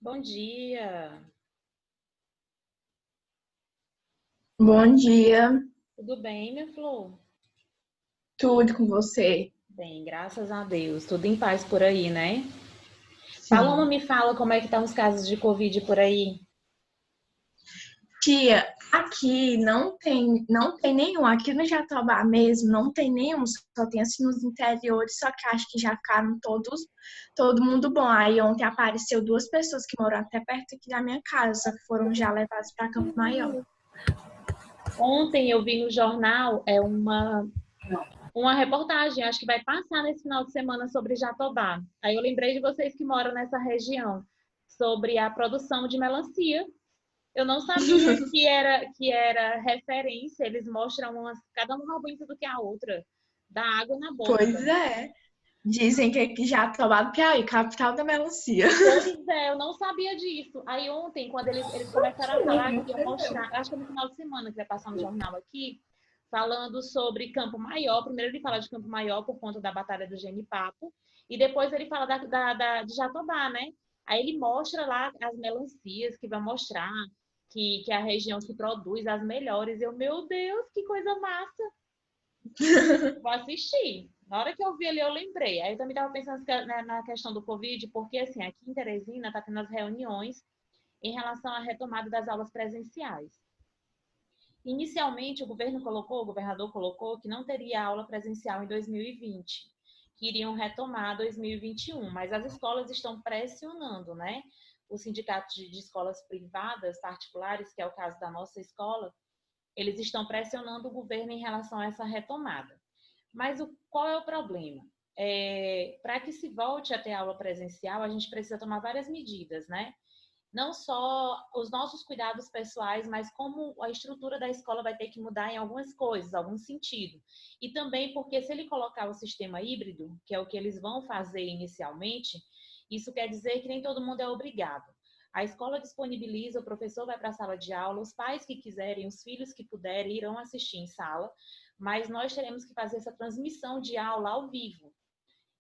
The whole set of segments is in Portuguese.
Bom dia, Bom dia, tudo bem, minha flor? tudo com você? Bem, graças a Deus, tudo em paz por aí, né? Paloma, Sim. me fala como é que estão os casos de Covid por aí. Tia, aqui não tem nenhum, aqui no Jatobá mesmo, não tem nenhum, só tem assim nos interiores, só que acho que já ficaram todo mundo bom. Aí ontem apareceu duas pessoas que moram até perto aqui da minha casa, que foram já levadas para Campo Maior. Ontem eu vi no jornal uma reportagem, acho que vai passar nesse final de semana sobre Jatobá. Aí eu lembrei de vocês que moram nessa região, sobre a produção de melancia. Eu não sabia que era referência, eles mostram cada uma mais bonita do que a outra, dá água na boca. Pois é, dizem que aqui Jatobá do Piauí, capital da melancia. Pois é, eu não sabia disso. Aí ontem, quando eles começaram a falar que iam mostrar, acho que é no final de semana que vai passar no jornal aqui, falando sobre Campo Maior. Primeiro ele fala de Campo Maior por conta da Batalha do Genipapo, e depois ele fala de Jatobá, né? Aí ele mostra lá as melancias que vai mostrar que é a região que produz as melhores. Eu, meu Deus, que coisa massa! Vou assistir. Na hora que eu vi ali, eu lembrei. Aí eu também estava pensando na questão do Covid, porque assim, aqui em Teresina está tendo as reuniões em relação à retomada das aulas presenciais. Inicialmente, o governador colocou que não teria aula presencial em 2020, que iriam retomar 2021, mas as escolas estão pressionando, né? O sindicato de escolas privadas particulares, que é o caso da nossa escola, eles estão pressionando o governo em relação a essa retomada. Mas qual é o problema? Para que se volte a ter aula presencial, a gente precisa tomar várias medidas, né? Não só os nossos cuidados pessoais, mas como a estrutura da escola vai ter que mudar em algumas coisas, algum sentido. E também porque se ele colocar o sistema híbrido, que é o que eles vão fazer inicialmente, isso quer dizer que nem todo mundo é obrigado. A escola disponibiliza, o professor vai para a sala de aula, os pais que quiserem, os filhos que puderem irão assistir em sala, mas nós teremos que fazer essa transmissão de aula ao vivo.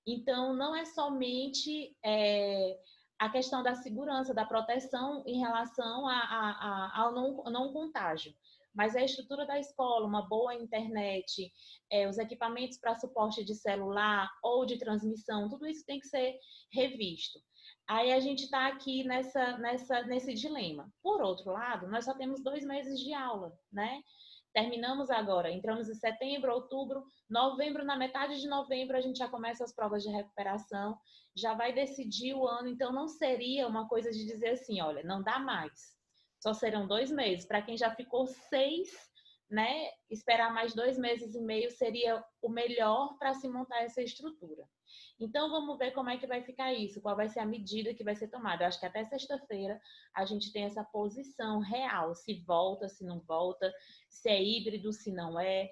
Então, não é somente a questão da segurança, da proteção em relação ao não contágio, mas a estrutura da escola, uma boa internet, os equipamentos para suporte de celular ou de transmissão, tudo isso tem que ser revisto. Aí a gente está aqui nesse dilema. Por outro lado, nós só temos 2 meses de aula, né? Terminamos agora, entramos em setembro, outubro, novembro, na metade de novembro, a gente já começa as provas de recuperação, já vai decidir o ano, então não seria uma coisa de dizer assim, olha, não dá mais. Só serão 2 meses. Para quem já ficou 6, né? Esperar mais 2 meses e meio seria o melhor para se montar essa estrutura. Então vamos ver como é que vai ficar isso, qual vai ser a medida que vai ser tomada. Eu acho que até sexta-feira a gente tem essa posição real, se volta, se não volta, se é híbrido, se não é.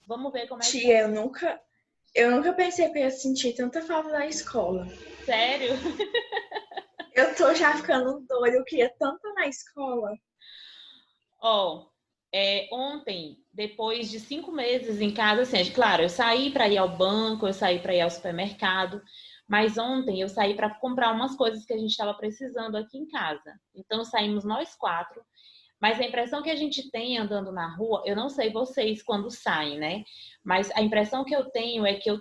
Vamos ver como é que Tia, eu nunca pensei que eu ia sentir tanta falta da escola. sério. Eu tô já ficando doida, eu queria tanto ir na escola. Ó, ontem, depois de 5 meses em casa, assim, claro, eu saí para ir ao banco, eu saí para ir ao supermercado, mas ontem eu saí para comprar umas coisas que a gente estava precisando aqui em casa. Então saímos nós quatro. Mas a impressão que a gente tem andando na rua, eu não sei vocês quando saem, né? Mas a impressão que eu tenho é que eu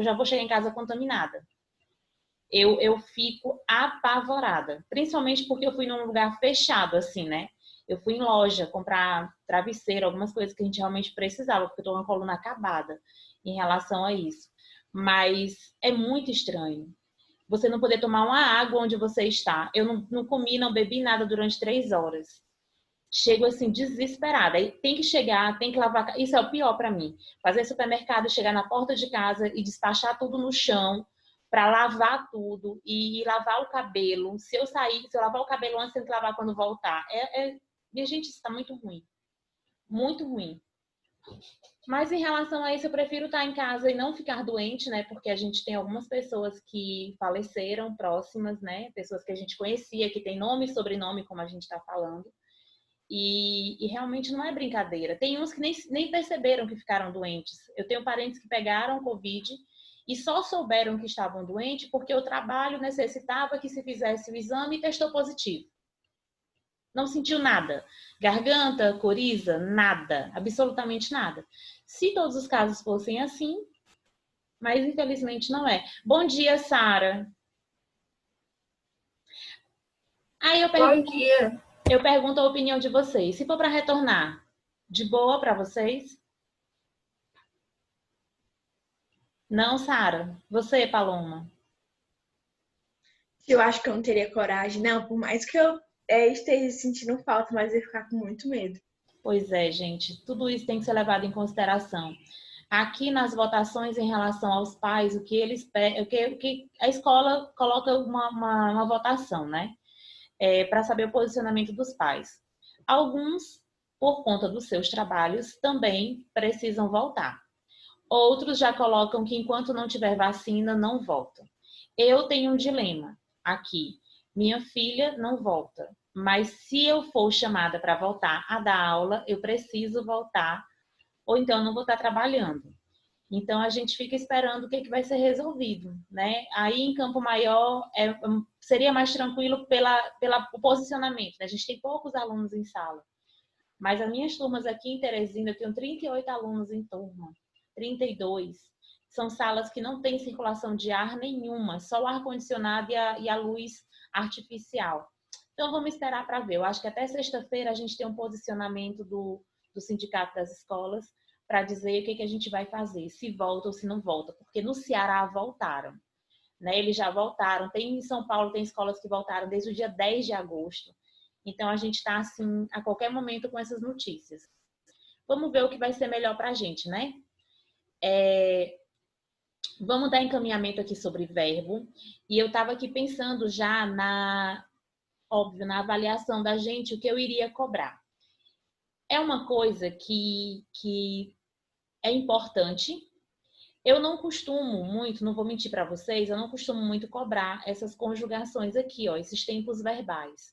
já vou chegar em casa contaminada. Eu fico apavorada, principalmente porque eu fui num lugar fechado, assim, né? Eu fui em loja comprar travesseiro, algumas coisas que a gente realmente precisava, porque eu tô com a coluna acabada em relação a isso. Mas é muito estranho. Você não poder tomar uma água onde você está. Eu não comi, não bebi nada durante 3 horas. Chego assim desesperada. Aí tem que chegar, tem que lavar. Isso é o pior para mim. Fazer supermercado, chegar na porta de casa e despachar tudo no chão para lavar tudo e lavar o cabelo. Se eu sair, se eu lavar o cabelo antes, tem que lavar quando voltar. Minha gente, isso está muito ruim, muito ruim. Mas em relação a isso, eu prefiro estar em casa e não ficar doente, né? Porque a gente tem algumas pessoas que faleceram próximas, né? Pessoas que a gente conhecia, que tem nome e sobrenome, como a gente está falando. E realmente não é brincadeira. Tem uns que nem perceberam que ficaram doentes. Eu tenho parentes que pegaram Covid e só souberam que estavam doentes porque o trabalho necessitava que se fizesse o exame e testou positivo. Não sentiu nada. Garganta, coriza, nada. Absolutamente nada. Se todos os casos fossem assim, mas infelizmente não é. Bom dia, Sara. Aí Bom dia. eu pergunto a opinião de vocês. Se for para retornar, de boa para vocês? Não, Sara? Você, Paloma? Eu acho que eu não teria coragem, não, por mais que eu esteja sentindo falta, mas eu ia ficar com muito medo. Pois é, gente. Tudo isso tem que ser levado em consideração. Aqui nas votações em relação aos pais, o que eles o que a escola coloca uma votação, né? Para saber o posicionamento dos pais. Alguns, por conta dos seus trabalhos, também precisam voltar. Outros já colocam que enquanto não tiver vacina, não volta. Eu tenho um dilema aqui. Minha filha não volta, mas se eu for chamada para voltar a dar aula, eu preciso voltar, ou então eu não vou estar trabalhando. Então a gente fica esperando o que, que vai ser resolvido, né? Aí em Campo Maior seria mais tranquilo pelo posicionamento, né? A gente tem poucos alunos em sala. Mas as minhas turmas aqui em Teresina, eu tenho 38 alunos em turma, 32. São salas que não têm circulação de ar nenhuma, só o ar-condicionado e a luz artificial. Então vamos esperar para ver. Eu acho que até sexta-feira a gente tem um posicionamento do Sindicato das Escolas para dizer o que, que a gente vai fazer, se volta ou se não volta, porque no Ceará voltaram, né? Eles já voltaram, tem em São Paulo, tem escolas que voltaram desde o dia 10 de agosto, então a gente está assim, a qualquer momento com essas notícias. Vamos ver o que vai ser melhor para a gente, né? Vamos dar encaminhamento aqui sobre verbo, e eu estava aqui pensando já óbvio, na avaliação da gente, o que eu iria cobrar. É uma coisa que é importante. Eu não costumo muito, não vou mentir para vocês, eu não costumo muito cobrar essas conjugações aqui, ó, esses tempos verbais.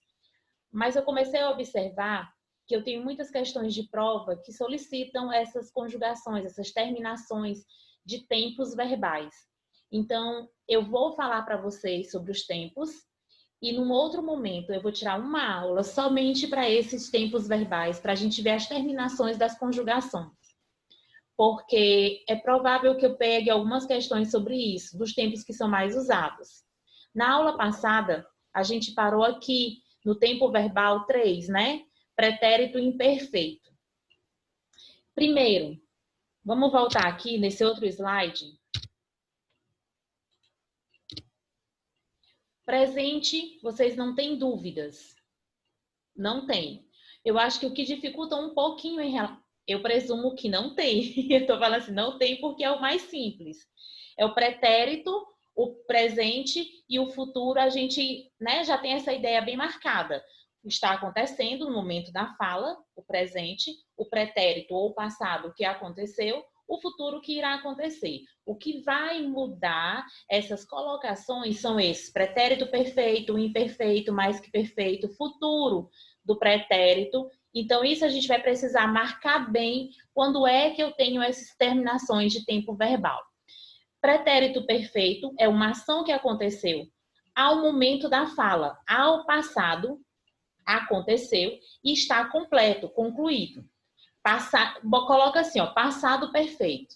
Mas eu comecei a observar que eu tenho muitas questões de prova que solicitam essas conjugações, essas terminações de tempos verbais. Então, eu vou falar para vocês sobre os tempos e num outro momento eu vou tirar uma aula somente para esses tempos verbais, para a gente ver as terminações das conjugações. Porque é provável que eu pegue algumas questões sobre isso, dos tempos que são mais usados. Na aula passada, a gente parou aqui no tempo verbal 3, né? Pretérito imperfeito. Primeiro, vamos voltar aqui nesse outro slide. Presente, vocês não têm dúvidas. Não tem. Eu acho que o que dificulta um pouquinho em relação... Eu presumo que não tem. Eu estou falando assim, não tem porque é o mais simples. É o pretérito, o presente e o futuro, a gente, né, já tem essa ideia bem marcada. Está acontecendo no momento da fala, o presente, o pretérito ou o passado, o que aconteceu, o futuro que irá acontecer. O que vai mudar essas colocações são esses: pretérito perfeito, imperfeito, mais que perfeito, futuro do pretérito. Então, isso a gente vai precisar marcar bem quando é que eu tenho essas terminações de tempo verbal. Pretérito perfeito é uma ação que aconteceu ao momento da fala, ao passado, aconteceu e está completo, concluído. Coloca assim, ó, passado perfeito,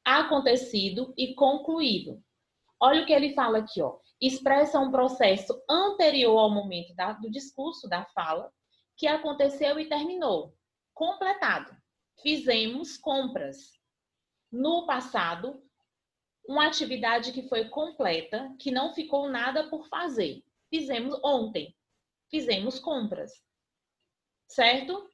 acontecido e concluído. Olha o que ele fala aqui, ó. Expressa um processo anterior ao momento do discurso, da fala, que aconteceu e terminou. Completado. Fizemos compras. No passado, uma atividade que foi completa, que não ficou nada por fazer. Fizemos ontem. Fizemos compras. Certo?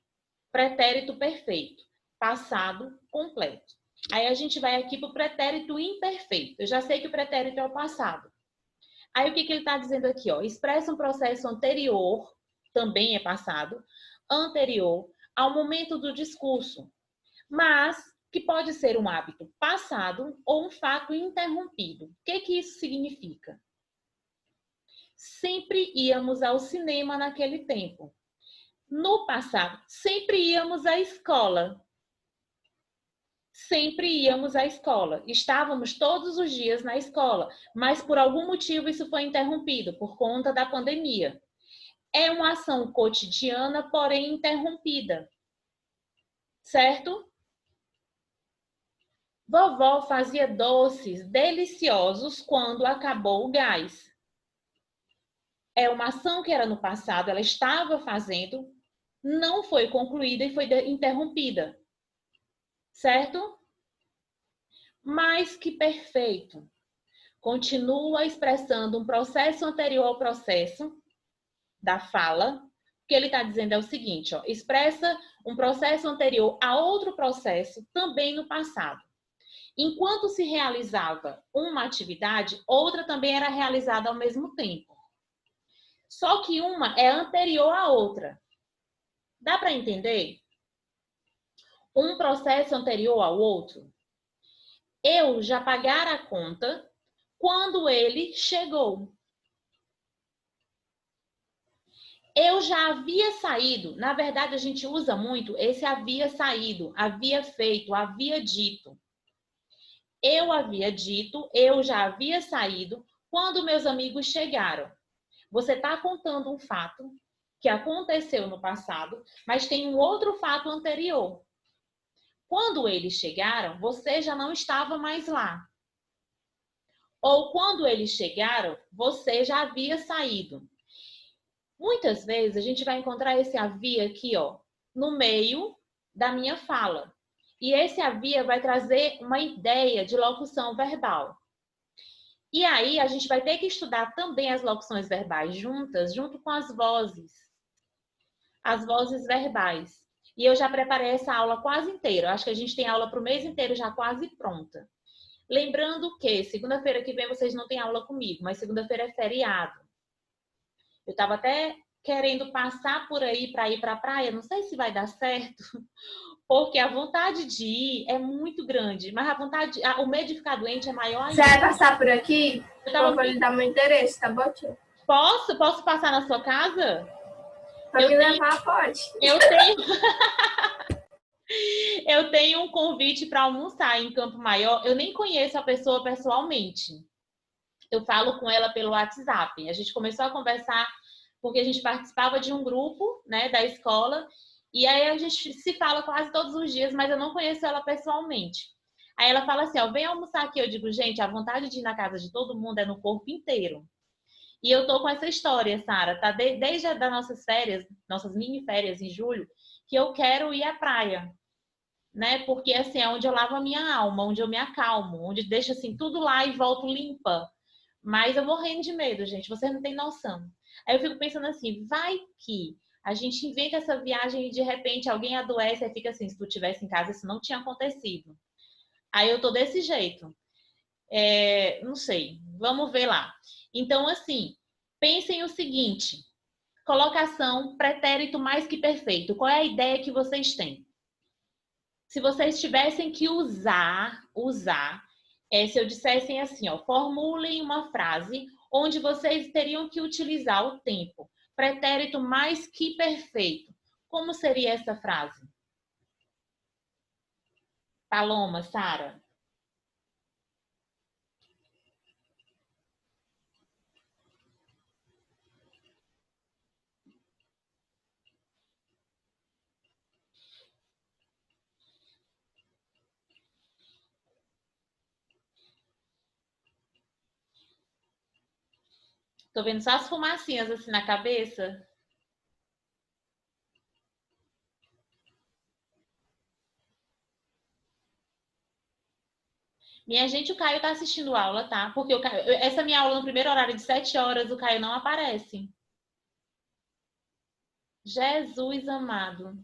Pretérito perfeito. Passado completo. Aí a gente vai aqui para o pretérito imperfeito. Eu já sei que o pretérito é o passado. Aí o que ele está dizendo aqui? Ó? Expressa um processo anterior, também é passado, anterior ao momento do discurso, mas que pode ser um hábito passado ou um fato interrompido. O que isso significa? Sempre íamos ao cinema naquele tempo. No passado, sempre íamos à escola. sempre íamos à escola. Estávamos todos os dias na escola, mas por algum motivo isso foi interrompido, por conta da pandemia. É uma ação cotidiana, porém interrompida. Certo? Vovó fazia doces deliciosos quando acabou o gás. É uma ação que era no passado, ela estava fazendo, não foi concluída e foi interrompida. Certo? Mais que perfeito. Continua expressando um processo anterior ao processo da fala. O que ele está dizendo é o seguinte, ó, expressa um processo anterior a outro processo também no passado. Enquanto se realizava uma atividade, outra também era realizada ao mesmo tempo. Só que uma é anterior à outra. Dá para entender? Um processo anterior ao outro. Eu já pagara a conta quando ele chegou. Eu já havia saído. Na verdade, a gente usa muito esse havia saído, havia feito, havia dito. Eu havia dito, eu já havia saído quando meus amigos chegaram. Você está contando um fato que aconteceu no passado, mas tem um outro fato anterior. Quando eles chegaram, você já não estava mais lá. Ou quando eles chegaram, você já havia saído. Muitas vezes a gente vai encontrar esse havia aqui, ó, no meio da minha fala. E esse havia vai trazer uma ideia de locução verbal. E aí a gente vai ter que estudar também as locuções verbais juntas, junto com as vozes verbais. E eu já preparei essa aula quase inteira. Acho que a gente tem aula para o mês inteiro já quase pronta. Lembrando que segunda-feira que vem vocês não têm aula comigo, mas segunda-feira é feriado. Eu estava até querendo passar por aí para ir para a praia, não sei se vai dar certo, porque a vontade de ir é muito grande, mas o medo de ficar doente é maior ainda. Você vai passar por aqui? Eu vou lhe dar meu endereço, tá bom, tia? Posso passar na sua casa? Pra me levar, pode. Eu tenho um convite para almoçar em Campo Maior. Eu nem conheço a pessoa pessoalmente. Eu falo com ela pelo WhatsApp. A gente começou a conversar porque a gente participava de um grupo, né, da escola, e aí a gente se fala quase todos os dias, mas eu não conheço ela pessoalmente. Aí ela fala assim, ó, vem almoçar aqui. Eu digo, gente, a vontade de ir na casa de todo mundo é no corpo inteiro. E eu tô com essa história, Sara, tá? Desde as nossas férias, nossas mini férias em julho, que eu quero ir à praia, né? Porque assim é onde eu lavo a minha alma, onde eu me acalmo, onde deixo assim tudo lá e volto limpa. Mas eu morrendo de medo, gente, vocês não têm noção. Aí eu fico pensando assim, vai que a gente inventa essa viagem e de repente alguém adoece e fica assim, se tu tivesse em casa isso não tinha acontecido. Aí eu tô desse jeito. Não sei, vamos ver lá. Então, assim, pensem o seguinte, colocação, pretérito mais que perfeito. Qual é a ideia que vocês têm? Se vocês tivessem que usar, se eu dissessem assim, ó, formulem uma frase onde vocês teriam que utilizar o tempo, pretérito mais que perfeito. Como seria essa frase? Paloma, Sara? Tô vendo só as fumacinhas assim na cabeça. Minha gente, o Caio tá assistindo aula, tá? Porque essa minha aula no primeiro horário de 7 horas, o Caio não aparece. Jesus amado.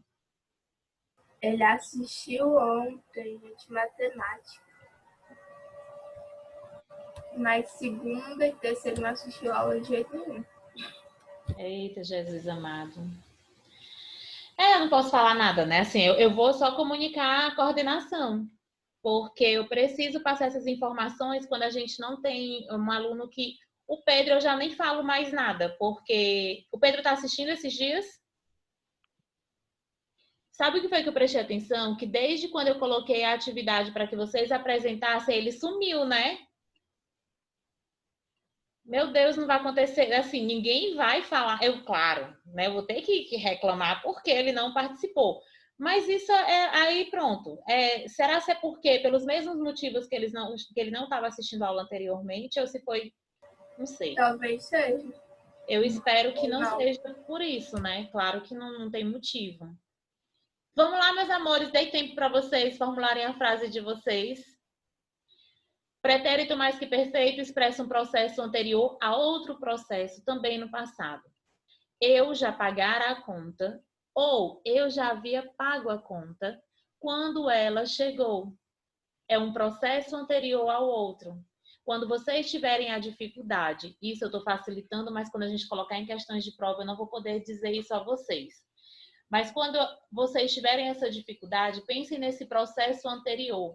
Ele assistiu ontem de matemática. Mas segunda e terça ele não assistiu aula de jeito nenhum. Eita, Jesus amado. Eu não posso falar nada, né? Assim, eu vou só comunicar a coordenação. Porque eu preciso passar essas informações quando a gente não tem um aluno que... O Pedro, eu já nem falo mais nada, porque... O Pedro tá assistindo esses dias? Sabe o que foi que eu prestei atenção? Que desde quando eu coloquei a atividade para que vocês apresentassem, ele sumiu, né? Meu Deus, não vai acontecer. Assim, ninguém vai falar. Eu, claro, né? Eu vou ter que reclamar porque ele não participou. Mas isso é aí pronto. Será que é porque, pelos mesmos motivos que ele não estava assistindo a aula anteriormente, ou se foi, não sei. Talvez seja. Eu espero que não Não. seja por isso, né? Claro que não tem motivo. Vamos lá, meus amores, dei tempo para vocês formularem a frase de vocês. Pretérito mais que perfeito expressa um processo anterior a outro processo também no passado. Eu já pagara a conta ou eu já havia pago a conta quando ela chegou. É um processo anterior ao outro. Quando vocês tiverem a dificuldade, isso eu estou facilitando, mas quando a gente colocar em questões de prova, eu não vou poder dizer isso a vocês. Mas quando vocês tiverem essa dificuldade, pensem nesse processo anterior.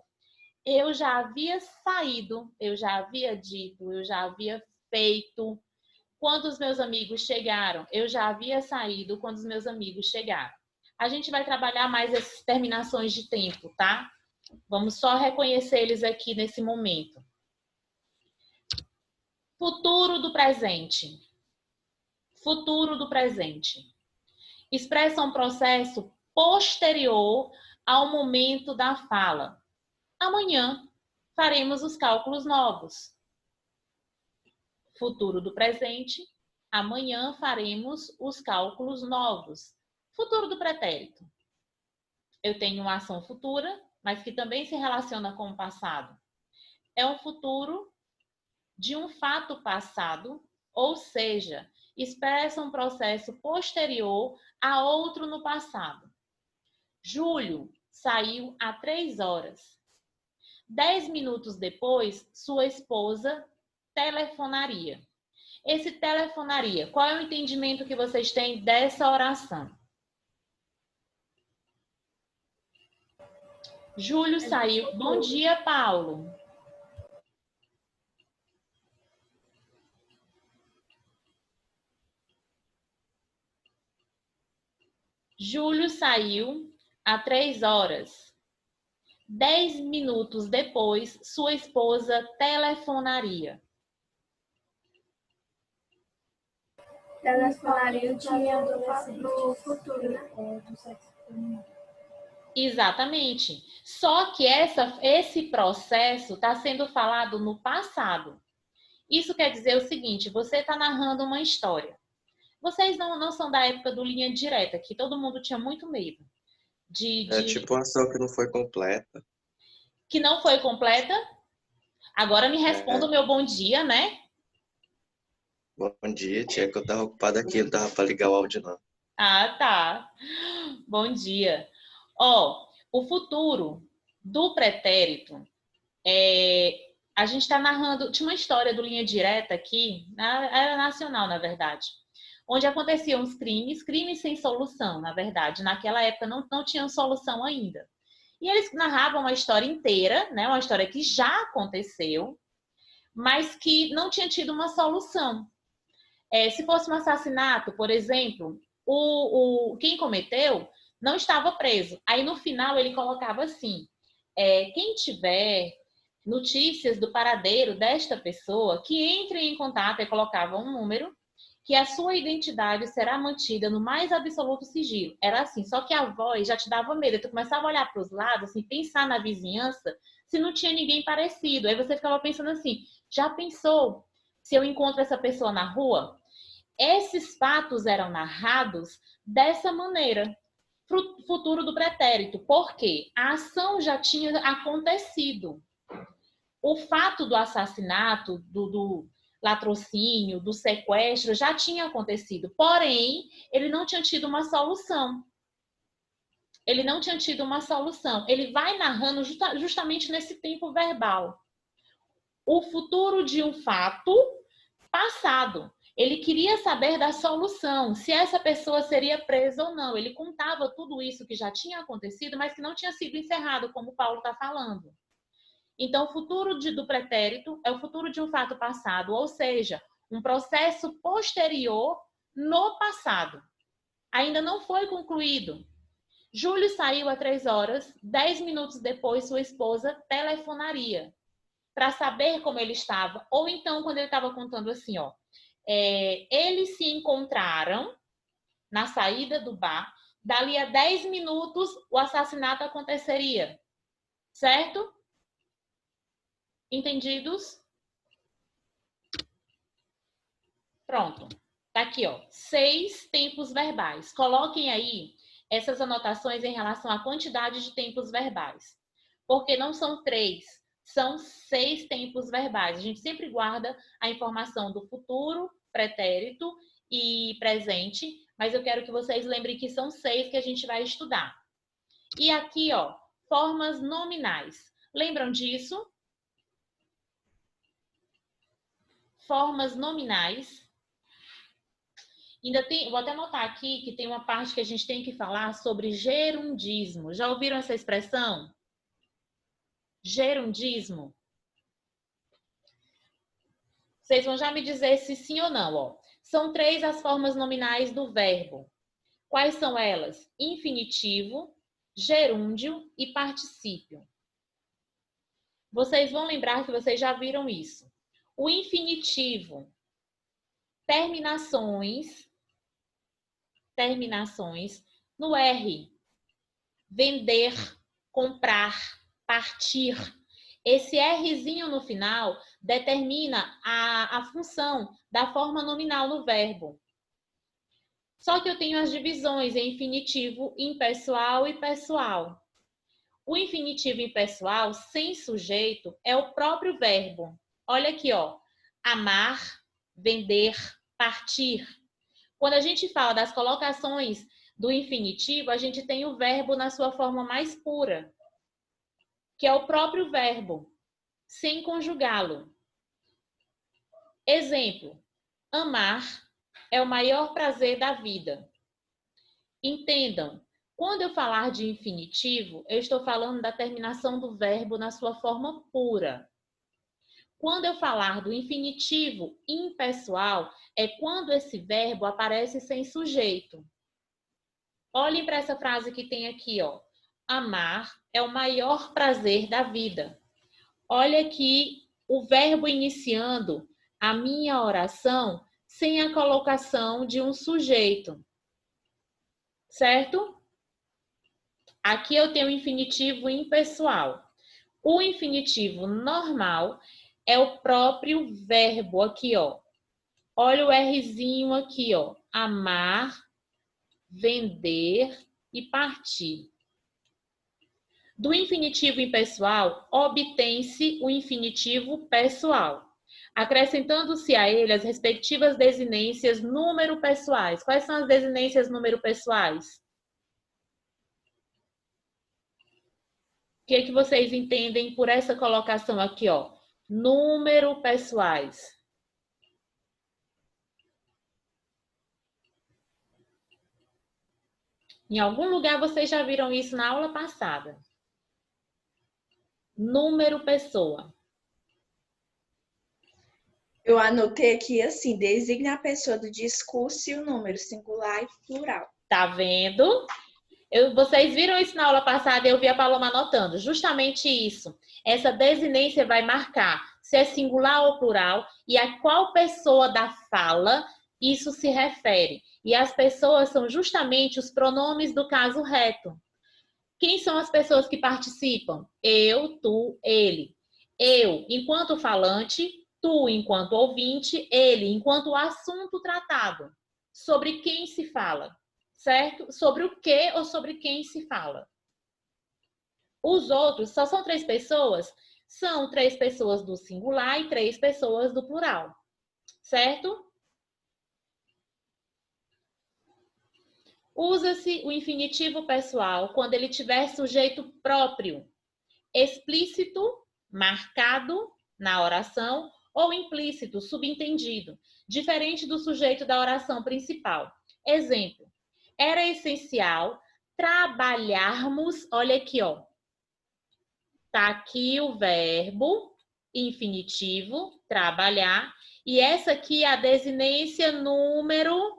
Eu já havia saído, eu já havia dito, eu já havia feito. Quando os meus amigos chegaram, eu já havia saído quando os meus amigos chegaram. A gente vai trabalhar mais essas terminações de tempo, tá? Vamos só reconhecer eles aqui nesse momento. Futuro do presente. Futuro do presente. Expressa um processo posterior ao momento da fala. Amanhã faremos os cálculos novos. Futuro do presente. Amanhã faremos os cálculos novos. Futuro do pretérito. Eu tenho uma ação futura, mas que também se relaciona com o passado. É um futuro de um fato passado, ou seja, expressa um processo posterior a outro no passado. Júlio saiu há 3 horas. 10 minutos depois, sua esposa telefonaria. Esse telefonaria, qual é o entendimento que vocês têm dessa oração? Júlio saiu. Bom dia, Paulo. Júlio saiu há 3 horas. 10 minutos depois, sua esposa telefonaria. Telefonaria do futuro, né? Exatamente. Só que esse processo está sendo falado no passado. Isso quer dizer o seguinte, você está narrando uma história. Vocês não são da época do linha direta, que todo mundo tinha muito medo. É tipo uma ação que não foi completa. Que não foi completa? Agora me responda o meu bom dia, né? Bom dia, tia, que eu tava ocupado aqui, não dava pra ligar o áudio, não. Ah, tá. Bom dia. Ó, o futuro do pretérito, a gente está narrando, tinha uma história do Linha Direta aqui, era nacional, na verdade, onde aconteciam os crimes sem solução, na verdade. Naquela época não tinham solução ainda. E eles narravam uma história inteira, né? Uma história que já aconteceu, mas que não tinha tido uma solução. Se fosse um assassinato, por exemplo, quem cometeu não estava preso. Aí no final ele colocava assim: quem tiver notícias do paradeiro desta pessoa, que entre em contato, e colocava um número, que a sua identidade será mantida no mais absoluto sigilo. Era assim, só que a voz já te dava medo. Tu começava a olhar para os lados, assim, pensar na vizinhança, se não tinha ninguém parecido. Aí você ficava pensando assim, já pensou se eu encontro essa pessoa na rua? Esses fatos eram narrados dessa maneira. Futuro do pretérito. Por quê? A ação já tinha acontecido. O fato do assassinato, do latrocínio, do sequestro já tinha acontecido. Porém, ele não tinha tido uma solução. Ele não tinha tido uma solução. Ele vai narrando justamente nesse tempo verbal. O futuro de um fato passado. Ele queria saber da solução, se essa pessoa seria presa ou não. Ele contava tudo isso que já tinha acontecido, mas que não tinha sido encerrado, como o Paulo está falando. Então, o futuro do pretérito é o futuro de um fato passado, ou seja, um processo posterior no passado. Ainda não foi concluído. Júlio saiu às 3 horas, 10 minutos depois sua esposa telefonaria para saber como ele estava. Ou então, quando ele estava contando assim, ó, eles se encontraram na saída do bar, dali a 10 minutos o assassinato aconteceria. Certo? Entendidos? Pronto. Tá aqui, ó. 6 tempos verbais. Coloquem aí essas anotações em relação à quantidade de tempos verbais. Porque não são 3, são 6 tempos verbais. A gente sempre guarda a informação do futuro, pretérito e presente, mas eu quero que vocês lembrem que são 6 que a gente vai estudar. E aqui, ó, formas nominais. Lembram disso? Formas nominais. Ainda tem, vou até anotar aqui que tem uma parte que a gente tem que falar sobre gerundismo. Já ouviram essa expressão? Gerundismo. Vocês vão já me dizer se sim ou não, ó. São 3 as formas nominais do verbo. Quais são elas? Infinitivo, gerúndio e particípio. Vocês vão lembrar que vocês já viram isso. O infinitivo, terminações no R. Vender, comprar, partir. Esse Rzinho no final determina a função da forma nominal no verbo. Só que eu tenho as divisões em infinitivo impessoal e pessoal. O infinitivo impessoal, sem sujeito, é o próprio verbo. Olha aqui, ó. Amar, vender, partir. Quando a gente fala das colocações do infinitivo, a gente tem o verbo na sua forma mais pura, que é o próprio verbo, sem conjugá-lo. Exemplo, amar é o maior prazer da vida. Entendam, quando eu falar de infinitivo, eu estou falando da terminação do verbo na sua forma pura. Quando eu falar do infinitivo impessoal, é quando esse verbo aparece sem sujeito. Olhem para essa frase que tem aqui, ó. Amar é o maior prazer da vida. Olha aqui o verbo iniciando a minha oração sem a colocação de um sujeito. Certo? Aqui eu tenho o infinitivo impessoal. O infinitivo normal é o próprio verbo aqui, ó. Olha o Rzinho aqui, ó. Amar, vender e partir. Do infinitivo impessoal, obtém-se o infinitivo pessoal, acrescentando-se a ele as respectivas desinências número-pessoais. Quais são as desinências número-pessoais? O que é que vocês entendem por essa colocação aqui, ó? Número-pessoais. Em algum lugar vocês já viram isso na aula passada. Número pessoa. Eu anotei aqui assim, designa a pessoa do discurso e o número, singular e plural. Tá vendo? Vocês viram isso na aula passada e eu vi a Paloma anotando. Justamente isso. Essa desinência vai marcar se é singular ou plural e a qual pessoa da fala isso se refere. E as pessoas são justamente os pronomes do caso reto. Quem são as pessoas que participam? Eu, tu, ele. Eu, enquanto falante, tu, enquanto ouvinte, ele, enquanto assunto tratado. Sobre quem se fala, certo? Sobre o que ou sobre quem se fala. Os outros só são 3 pessoas? São 3 pessoas do singular e 3 pessoas do plural, certo? Usa-se o infinitivo pessoal quando ele tiver sujeito próprio, explícito, marcado na oração, ou implícito, subentendido, diferente do sujeito da oração principal. Exemplo, era essencial trabalharmos, olha aqui, ó. Tá aqui o verbo infinitivo, trabalhar, e essa aqui é a desinência número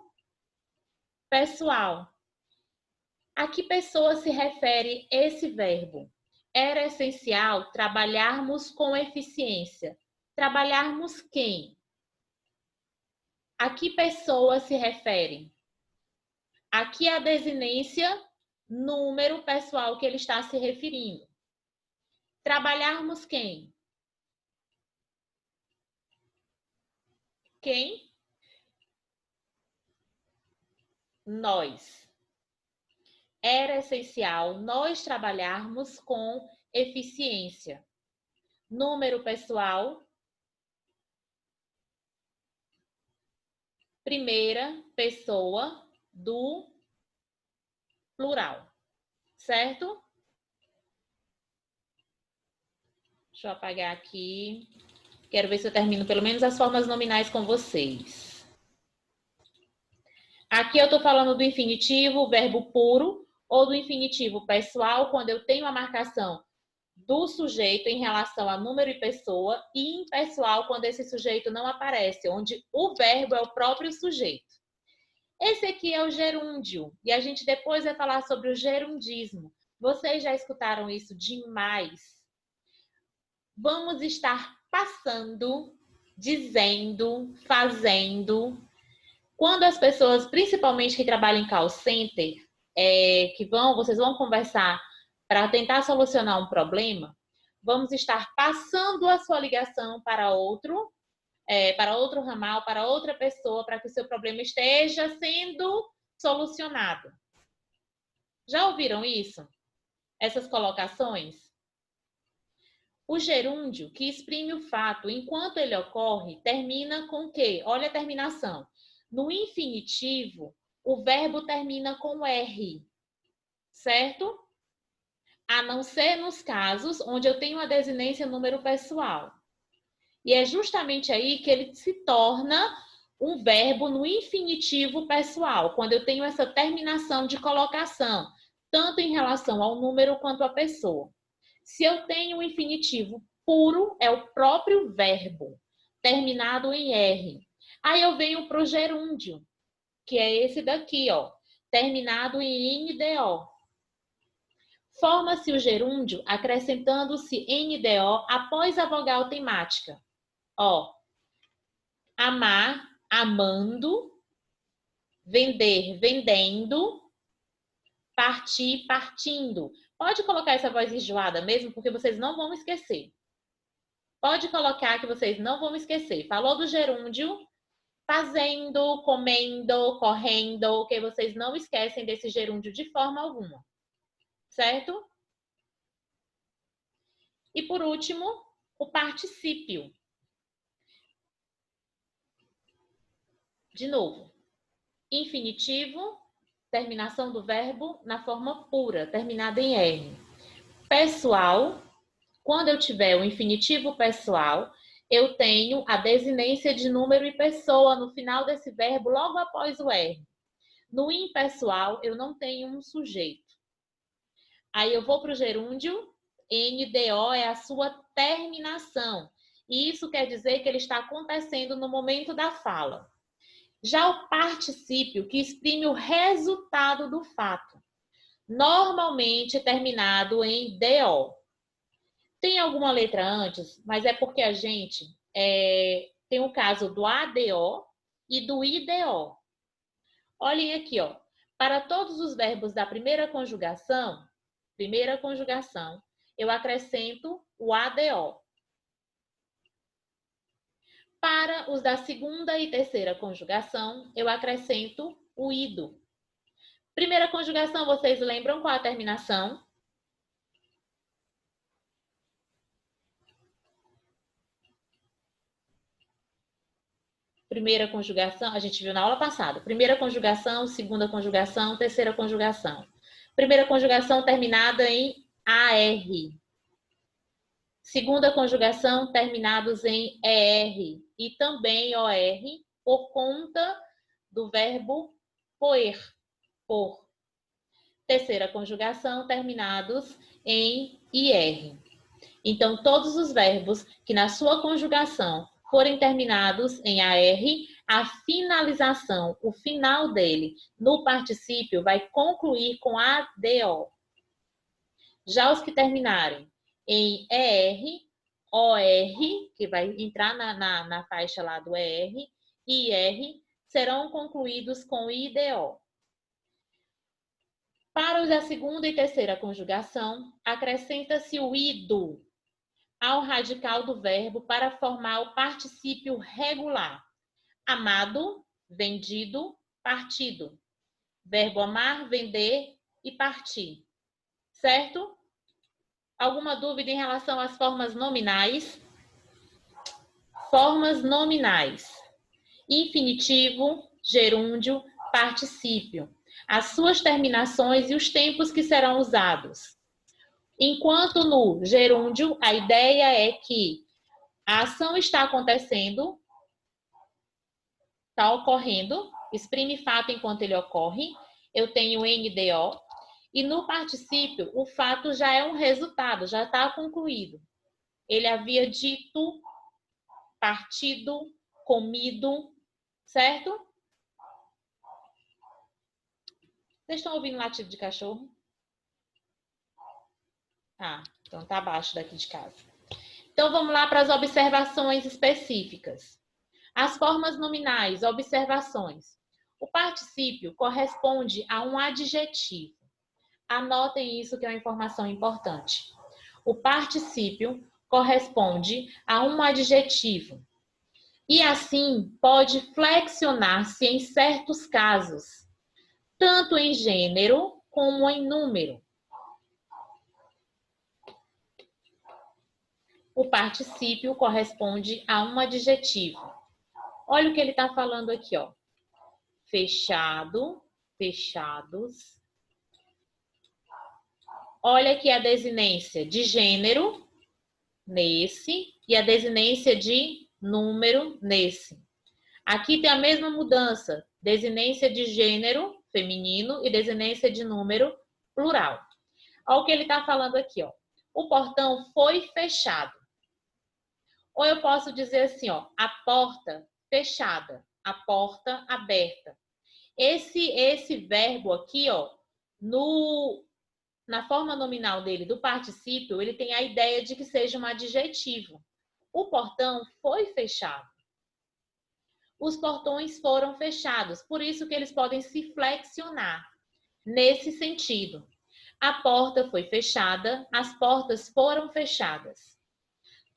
pessoal. A que pessoa se refere esse verbo? Era essencial trabalharmos com eficiência. Trabalharmos quem? A que pessoa se refere? Aqui a desinência, número pessoal que ele está se referindo. Trabalharmos quem? Quem? Nós. Era essencial nós trabalharmos com eficiência. Número pessoal. Primeira pessoa do plural. Certo? Deixa eu apagar aqui. Quero ver se eu termino pelo menos as formas nominais com vocês. Aqui eu estou falando do infinitivo, verbo puro, ou do infinitivo pessoal, quando eu tenho a marcação do sujeito em relação a número e pessoa, e impessoal, quando esse sujeito não aparece, onde o verbo é o próprio sujeito. Esse aqui é o gerúndio, e a gente depois vai falar sobre o gerundismo. Vocês já escutaram isso demais? Vamos estar passando, dizendo, fazendo. Quando as pessoas, principalmente que trabalham em call center, vocês vão conversar para tentar solucionar um problema, vamos estar passando a sua ligação para outro ramal, para outra pessoa, para que o seu problema esteja sendo solucionado. Já ouviram isso? Essas colocações? O gerúndio, que exprime o fato enquanto ele ocorre, termina com o quê? Olha a terminação. No infinitivo, o verbo termina com R, certo? A não ser nos casos onde eu tenho a desinência número pessoal. E é justamente aí que ele se torna um verbo no infinitivo pessoal, quando eu tenho essa terminação de colocação, tanto em relação ao número quanto à pessoa. Se eu tenho um infinitivo puro, é o próprio verbo, terminado em R. Aí eu venho para o gerúndio, que é esse daqui, ó, terminado em NDO. Forma-se o gerúndio acrescentando-se NDO após a vogal temática. Ó, amar, amando, vender, vendendo, partir, partindo. Pode colocar essa voz enjoada mesmo, porque vocês não vão esquecer. Pode colocar que vocês não vão esquecer. Falou do gerúndio, fazendo, comendo, correndo, que vocês não esquecem desse gerúndio de forma alguma. Certo? E por último, o particípio. De novo, infinitivo, terminação do verbo na forma pura, terminada em R. Pessoal, quando eu tiver o infinitivo pessoal, eu tenho a desinência de número e pessoa no final desse verbo, logo após o R. No impessoal, eu não tenho um sujeito. Aí eu vou para o gerúndio, NDO é a sua terminação. E isso quer dizer que ele está acontecendo no momento da fala. Já o particípio, que exprime o resultado do fato, normalmente terminado em DO. Tem alguma letra antes, mas é porque a gente tem o caso do ADO e do IDO. Olhem aqui, ó. Para todos os verbos da primeira conjugação, eu acrescento o ADO. Para os da segunda e terceira conjugação, eu acrescento o IDO. Primeira conjugação, vocês lembram qual a terminação? Primeira conjugação, a gente viu na aula passada. Primeira conjugação, segunda conjugação, terceira conjugação. Primeira conjugação terminada em AR. Segunda conjugação terminados em ER e também OR por conta do verbo poer, por. Terceira conjugação terminados em IR. Então, todos os verbos que na sua conjugação forem terminados em AR, a finalização, o final dele, no particípio, vai concluir com ADO. Já os que terminarem em ER, OR, que vai entrar na faixa lá do ER, e IR, serão concluídos com IDO. Para os da segunda e terceira conjugação, acrescenta-se o IDO ao radical do verbo para formar o particípio regular. Amado, vendido, partido. Verbo amar, vender e partir. Certo? Alguma dúvida em relação às formas nominais? Formas nominais. Infinitivo, gerúndio, particípio. As suas terminações e os tempos que serão usados. Enquanto no gerúndio, a ideia é que a ação está acontecendo, está ocorrendo, exprime fato enquanto ele ocorre, eu tenho NDO, e no particípio, o fato já é um resultado, já está concluído. Ele havia dito, partido, comido, certo? Vocês estão ouvindo latido de cachorro? Ah, então tá abaixo daqui de casa. Então vamos lá para as observações específicas. As formas nominais, observações. O particípio corresponde a um adjetivo. Anotem isso que é uma informação importante. O particípio corresponde a um adjetivo. E assim pode flexionar-se em certos casos, tanto em gênero como em número. O particípio corresponde a um adjetivo. Olha o que ele está falando aqui, ó. Fechado, fechados. Olha aqui a desinência de gênero, nesse, e a desinência de número, nesse. Aqui tem a mesma mudança, desinência de gênero, feminino, e desinência de número, plural. Olha o que ele está falando aqui, ó. O portão foi fechado. Ou eu posso dizer assim, ó, a porta fechada, a porta aberta. Esse verbo aqui, ó, na forma nominal dele, do particípio, ele tem a ideia de que seja um adjetivo. O portão foi fechado. Os portões foram fechados, por isso que eles podem se flexionar nesse sentido. A porta foi fechada, as portas foram fechadas.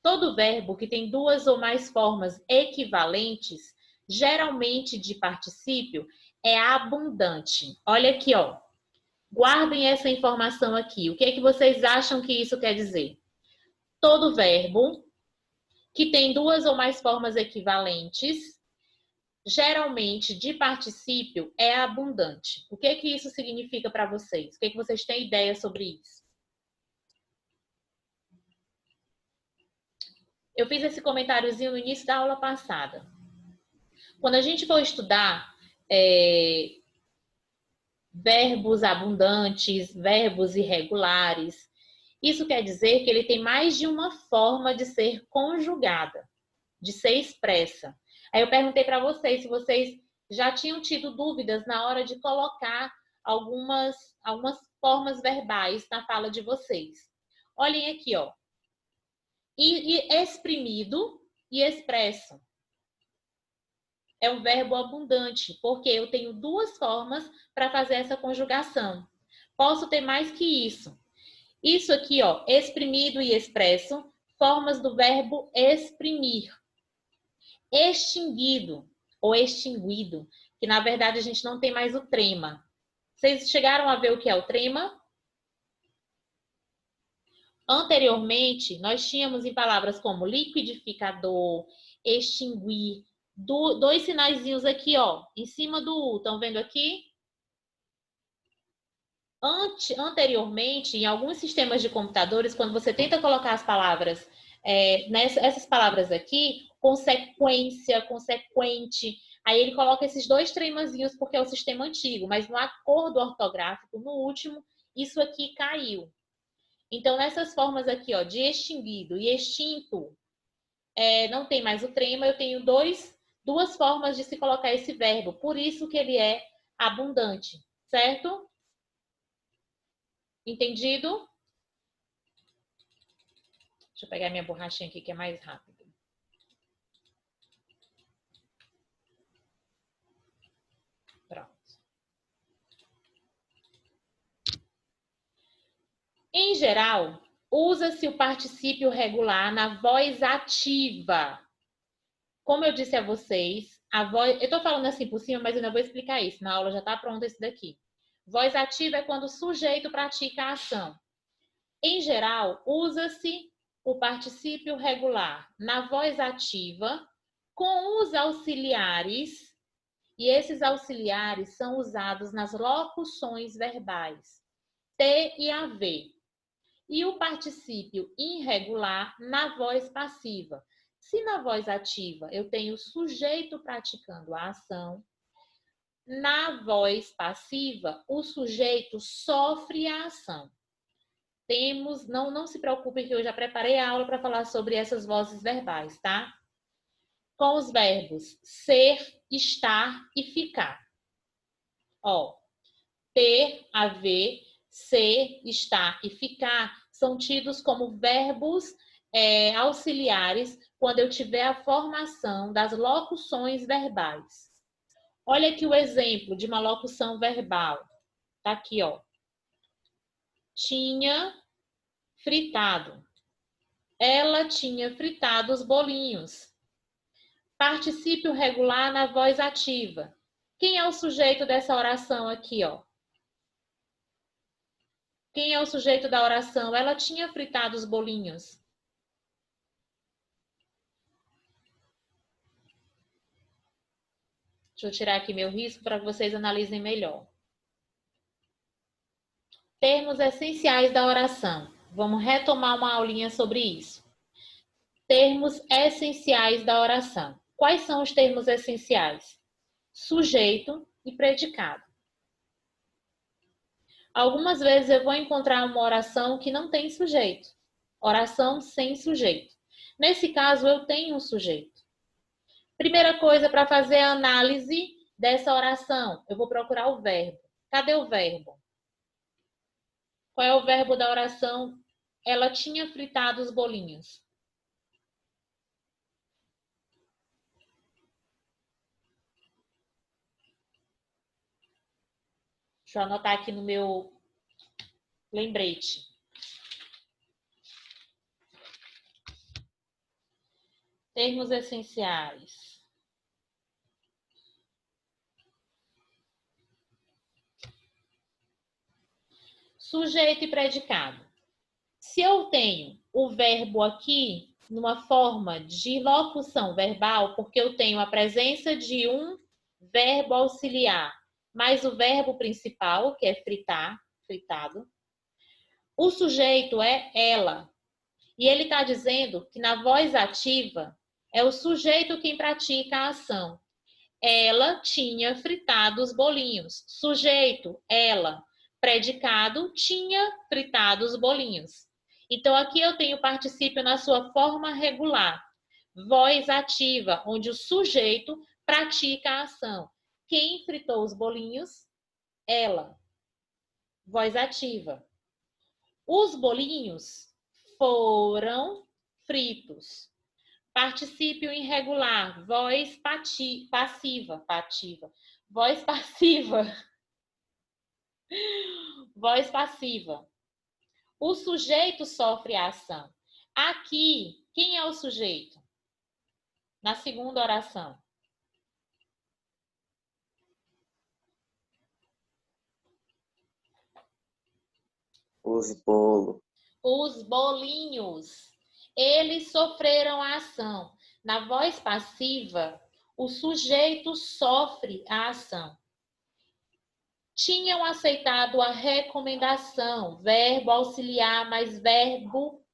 Todo verbo que tem duas ou mais formas equivalentes, geralmente de particípio, é abundante. Olha aqui, ó. Guardem essa informação aqui. O que é que vocês acham que isso quer dizer? Todo verbo que tem duas ou mais formas equivalentes, geralmente de particípio, é abundante. O que é que isso significa para vocês? O que é que vocês têm ideia sobre isso? Eu fiz esse comentáriozinho no início da aula passada. Quando a gente for estudar verbos abundantes, verbos irregulares, isso quer dizer que ele tem mais de uma forma de ser conjugada, de ser expressa. Aí eu perguntei para vocês se vocês já tinham tido dúvidas na hora de colocar algumas formas verbais na fala de vocês. Olhem aqui, ó. E exprimido e expresso. É um verbo abundante, porque eu tenho duas formas para fazer essa conjugação. Posso ter mais que isso. Isso aqui, ó, exprimido e expresso, formas do verbo exprimir. Extinguido ou extinguido, que na verdade a gente não tem mais o trema. Vocês chegaram a ver o que é o trema? Anteriormente, nós tínhamos em palavras como liquidificador, extinguir, dois sinaizinhos aqui, ó, em cima do U. Estão vendo aqui? Anteriormente, em alguns sistemas de computadores, quando você tenta colocar as palavras, essas palavras aqui, consequência, consequente, aí ele coloca esses dois tremazinhos porque é o sistema antigo, mas no acordo ortográfico, no último, isso aqui caiu. Então, nessas formas aqui, ó, de extinguido e extinto, não tem mais o trema, eu tenho dois duas formas de se colocar esse verbo, por isso que ele é abundante, certo? Entendido? Deixa eu pegar minha borrachinha aqui que é mais rápido. Pronto. Em geral, usa-se o particípio regular na voz ativa. Como eu disse a vocês, a voz... Eu tô falando assim por cima, mas eu não vou explicar isso. Na aula já tá pronto esse daqui. Voz ativa é quando o sujeito pratica a ação. Em geral, usa-se o particípio regular na voz ativa com os auxiliares, e esses auxiliares são usados nas locuções verbais ter e haver. E o particípio irregular na voz passiva. Se na voz ativa eu tenho o sujeito praticando a ação, na voz passiva o sujeito sofre a ação. Temos, não se preocupem que eu já preparei a aula para falar sobre essas vozes verbais, tá? Com os verbos ser, estar e ficar. Ó, ter, haver, ser, estar e ficar são tidos como verbos auxiliares quando eu tiver a formação das locuções verbais. Olha aqui o exemplo de uma locução verbal. Tá aqui, ó. Tinha fritado. Ela tinha fritado os bolinhos. Particípio regular na voz ativa. Quem é o sujeito dessa oração aqui, ó? Quem é o sujeito da oração? Ela tinha fritado os bolinhos. Deixa eu tirar aqui meu risco para que vocês analisem melhor. Termos essenciais da oração. Vamos retomar uma aulinha sobre isso. Termos essenciais da oração. Quais são os termos essenciais? Sujeito e predicado. Algumas vezes eu vou encontrar uma oração que não tem sujeito. Oração sem sujeito. Nesse caso, eu tenho um sujeito. Primeira coisa para fazer a análise dessa oração, eu vou procurar o verbo. Cadê o verbo? Qual é o verbo da oração? Ela tinha fritado os bolinhos. Deixa eu anotar aqui no meu lembrete. Termos essenciais. Sujeito e predicado. Se eu tenho o verbo aqui numa forma de locução verbal, porque eu tenho a presença de um verbo auxiliar, mais o verbo principal, que é fritar, fritado. O sujeito é ela. E ele está dizendo que na voz ativa é o sujeito quem pratica a ação. Ela tinha fritado os bolinhos. Sujeito, ela. Predicado, tinha fritado os bolinhos. Então, aqui eu tenho o particípio na sua forma regular. Voz ativa, onde o sujeito pratica a ação. Quem fritou os bolinhos? Ela. Voz ativa. Os bolinhos foram fritos. Particípio irregular, voz passiva. Voz passiva. Voz passiva. O sujeito sofre a ação. Aqui, quem é o sujeito? Na segunda oração. Os bolos. Os bolinhos. Eles sofreram a ação. Na voz passiva, o sujeito sofre a ação. Tinham aceitado a recomendação, verbo auxiliar mais verbo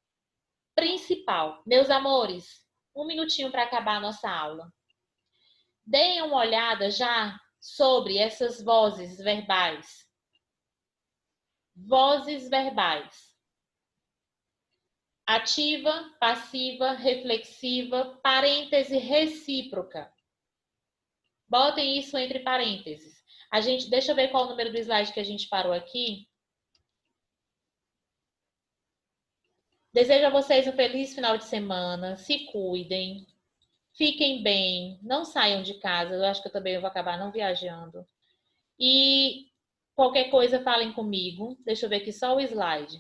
principal. Meus amores, um minutinho para acabar a nossa aula. Deem uma olhada já sobre essas vozes verbais. Vozes verbais. Ativa, passiva, reflexiva, parêntese recíproca. Botem isso entre parênteses. Deixa eu ver qual o número do slide que a gente parou aqui. Desejo a vocês um feliz final de semana. Se cuidem. Fiquem bem. Não saiam de casa. Eu acho que eu também vou acabar não viajando. E qualquer coisa, falem comigo. Deixa eu ver aqui só o slide.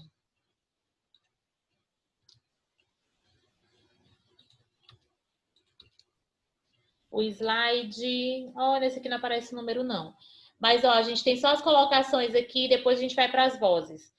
O slide... Olha, esse aqui não aparece o número, não. Mas, ó, a gente tem só as colocações aqui, depois a gente vai para as vozes.